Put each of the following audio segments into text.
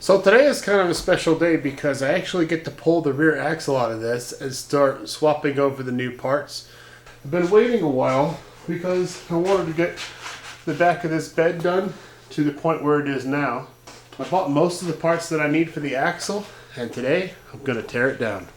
So today is kind of a special day because I actually get to pull the rear axle out of this and start swapping over the new parts. I've been waiting a while because I wanted to get the back of this bed done to the point where it is now. I bought most of the parts that I need for the axle, and today I'm going to tear it down.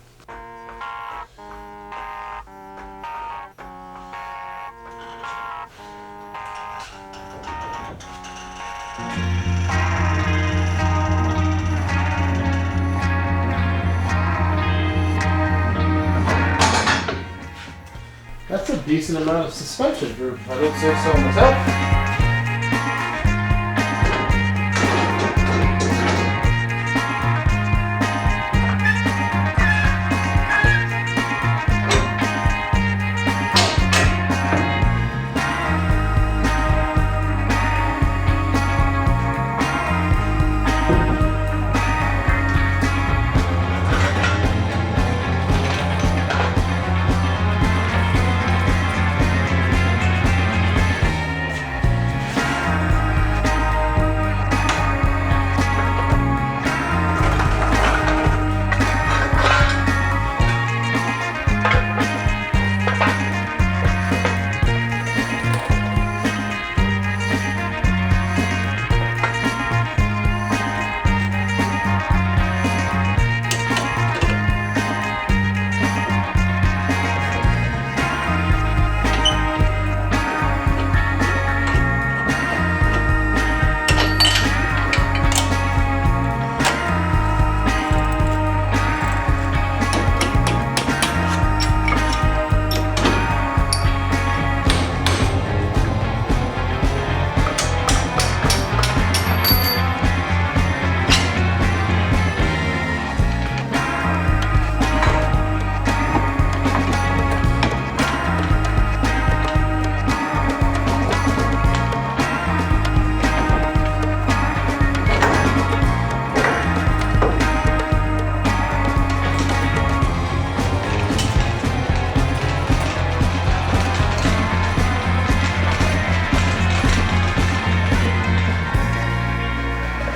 That's a decent amount of suspension group, I don't say so myself.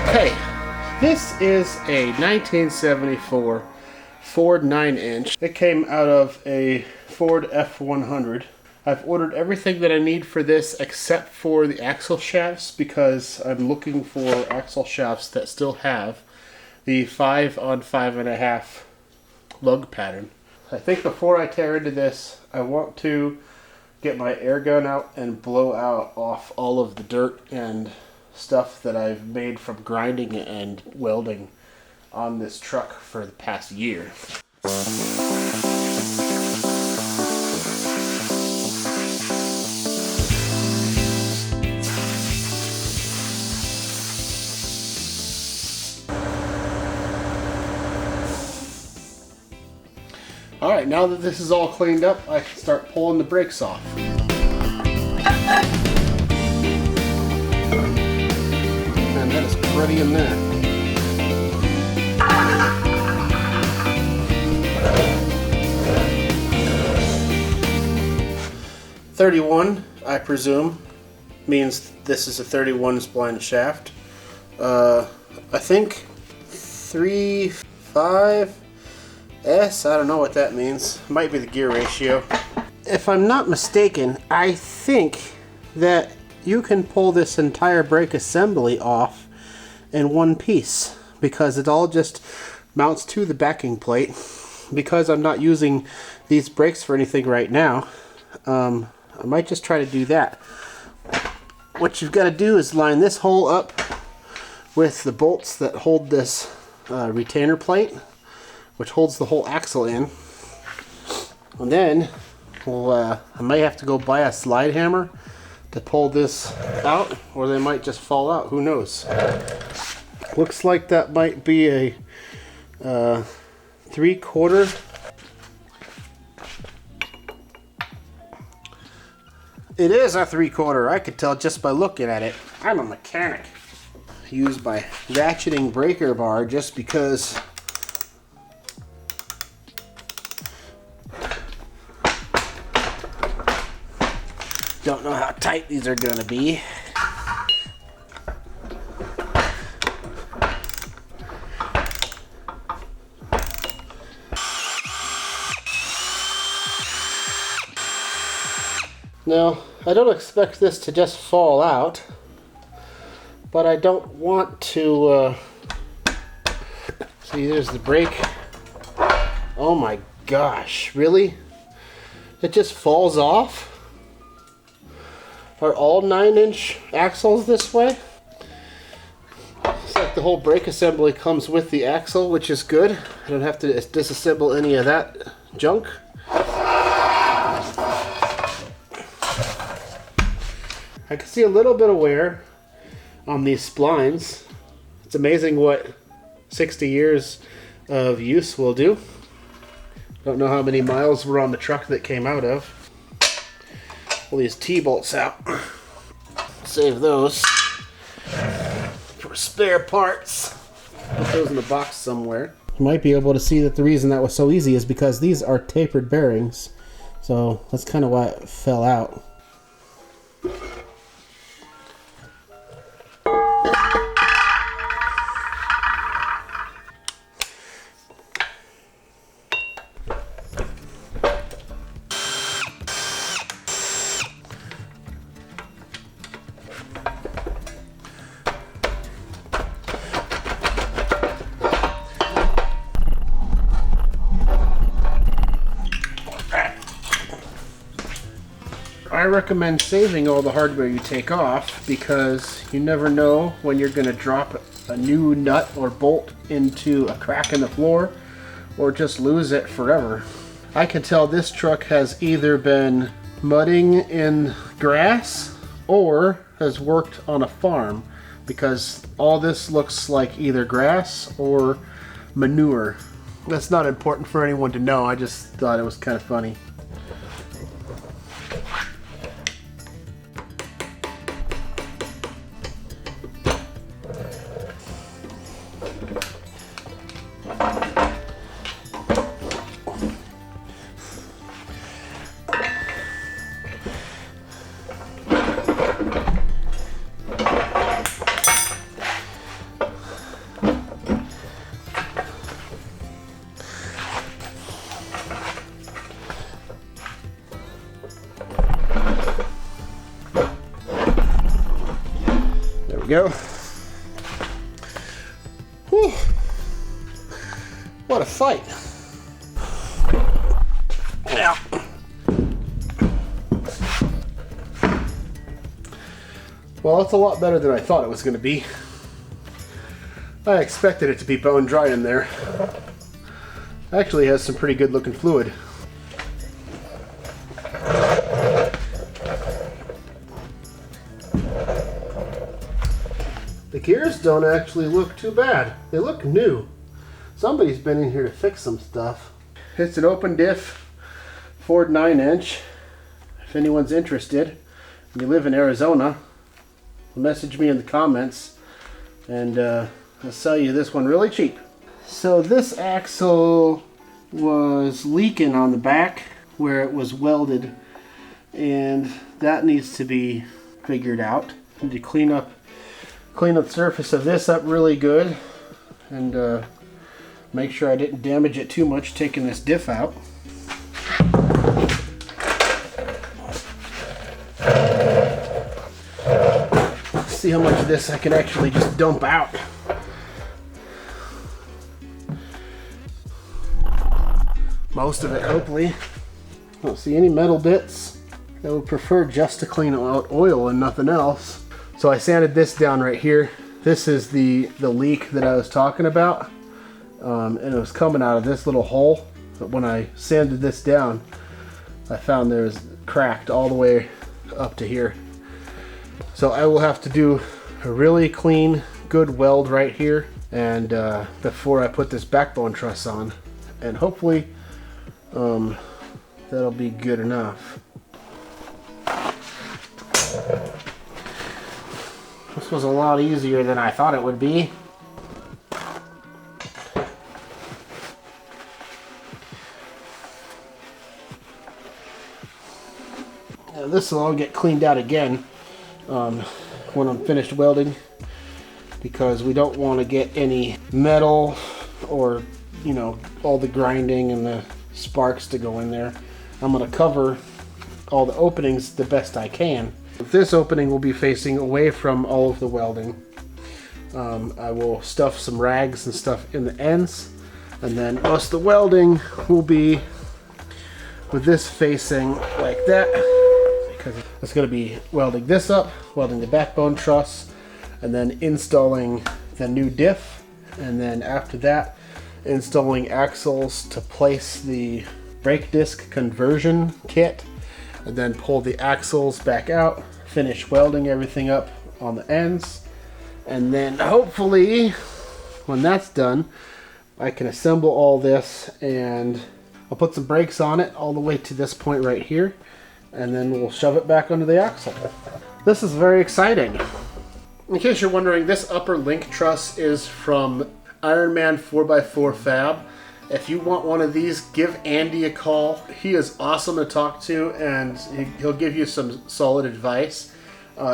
Okay, this is a 1974 Ford 9-inch. It came out of a Ford F100. I've ordered everything that I need for this except for the axle shafts because I'm looking for axle shafts that still have the 5 on 5.5 lug pattern. I think before I tear into this, I want to get my air gun out and blow out off all of the dirt and stuff that I've made from grinding and welding on this truck for the past year. Alright, now that this is all cleaned up, I can start pulling the brakes off. And that is pretty in there. .31, I presume, means this is a 31 spline shaft. I think 3.5 S, I don't know what that means. Might be the gear ratio. If I'm not mistaken, I think that you can pull this entire brake assembly off in one piece because it all just mounts to the backing plate. Because I'm not using these brakes for anything right now, I might just try to do that. What you've got to do is line this hole up with the bolts that hold this retainer plate, which holds the whole axle in. And then I might have to go buy a slide hammer to pull this out, or they might just fall out, who knows. Looks like that might be a 3/4. It is a 3/4, I could tell just by looking at it. I'm a mechanic. Use my ratcheting breaker bar just because don't know how tight these are going to be. Now, I don't expect this to just fall out, but I don't want to, see, there's the brake. Oh my gosh, really? It just falls off? Are all 9-inch axles this way? Looks like the whole brake assembly comes with the axle, which is good. I don't have to disassemble any of that junk. I can see a little bit of wear on these splines. It's amazing what 60 years of use will do. Don't know how many miles were on the truck that came out of. Pull these T-bolts out. Save those for spare parts. Put those in the box somewhere. You might be able to see that the reason that was so easy is because these are tapered bearings. So that's kind of why it fell out. I recommend saving all the hardware you take off because you never know when you're going to drop a new nut or bolt into a crack in the floor or just lose it forever. I can tell this truck has either been mudding in grass or has worked on a farm because all this looks like either grass or manure. That's not important for anyone to know, I just thought it was kind of funny. Go. Whew. What a fight. Now. Well, it's a lot better than I thought it was going to be. I expected it to be bone dry in there. Actually has some pretty good looking fluid. The gears don't actually look too bad. They look new. Somebody's been in here to fix some stuff. It's an open diff Ford 9-inch. If anyone's interested and you live in Arizona, message me in the comments and I'll sell you this one really cheap. So this axle was leaking on the back where it was welded, and that needs to be figured out. I need to clean up the surface of this up really good and make sure I didn't damage it too much taking this diff out. See how much of this I can actually just dump out. Most of it, hopefully. I don't see any metal bits. I would prefer just to clean out oil and nothing else. So I sanded this down right here. This is the leak that I was talking about. And it was coming out of this little hole. But when I sanded this down, I found there was cracked all the way up to here. So I will have to do a really clean, good weld right here and before I put this backbone truss on. And hopefully that'll be good enough. This was a lot easier than I thought it would be. Now this will all get cleaned out again when I'm finished welding, because we don't want to get any metal or, you know, all the grinding and the sparks to go in there. I'm going to cover all the openings the best I can. This opening will be facing away from all of the welding. I will stuff some rags and stuff in the ends, and then most of the welding will be with this facing like that, because it's going to be welding this up, welding the backbone truss, and then installing the new diff, and then after that installing axles to place the brake disc conversion kit, and then pull the axles back out, finish welding everything up on the ends, and then hopefully when that's done I can assemble all this, and I'll put some brakes on it all the way to this point right here, and then we'll shove it back onto the axle. This is very exciting. In case you're wondering, this upper link truss is from Ironman 4x4 Fab. If you want one of these, give Andy a call. He is awesome to talk to, and he'll give you some solid advice.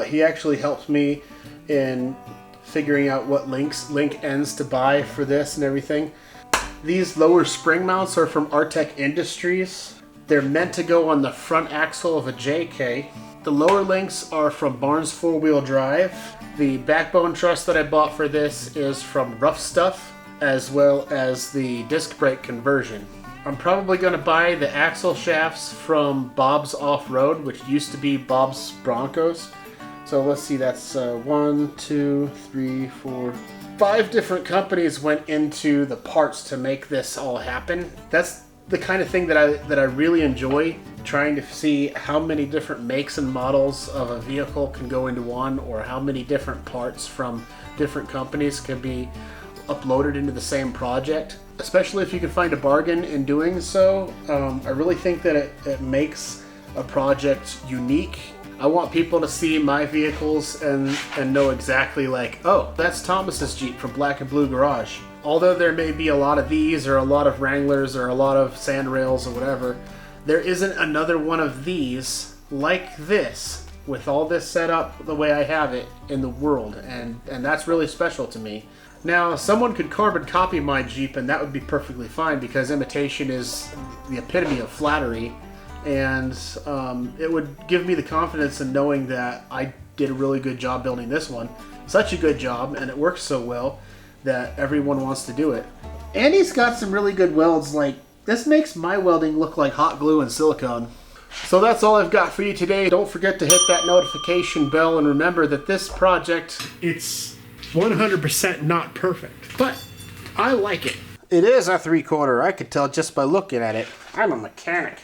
He actually helped me in figuring out what link ends to buy for this and everything. These lower spring mounts are from Artec Industries. They're meant to go on the front axle of a JK. The lower links are from Barnes 4-wheel drive. The backbone truss that I bought for this is from Rough Stuff, as well as the disc brake conversion. I'm probably going to buy the axle shafts from Bob's Off-Road, which used to be Bob's Broncos. So let's see, that's 1, 2, 3, 4, 5 different companies went into the parts to make this all happen. That's the kind of thing that I really enjoy, trying to see how many different makes and models of a vehicle can go into one, or how many different parts from different companies can be uploaded into the same project. Especially if you can find a bargain in doing so. I really think that it makes a project unique. I want people to see my vehicles and know exactly like, oh, that's Thomas's Jeep from Black and Blue Garage. Although there may be a lot of these, or a lot of Wranglers, or a lot of Sandrails, or whatever, there isn't another one of these like this, with all this set up the way I have it in the world, and that's really special to me. Now, someone could carbon copy my Jeep, and that would be perfectly fine, because imitation is the epitome of flattery, and it would give me the confidence in knowing that I did a really good job building this one. Such a good job, and it works so well that everyone wants to do it. Andy's got some really good welds. Like, this makes my welding look like hot glue and silicone. So that's all I've got for you today. Don't forget to hit that notification bell, and remember that this project, it's 100% not perfect, but I like it. It is a 3/4. I could tell just by looking at it. I'm a mechanic.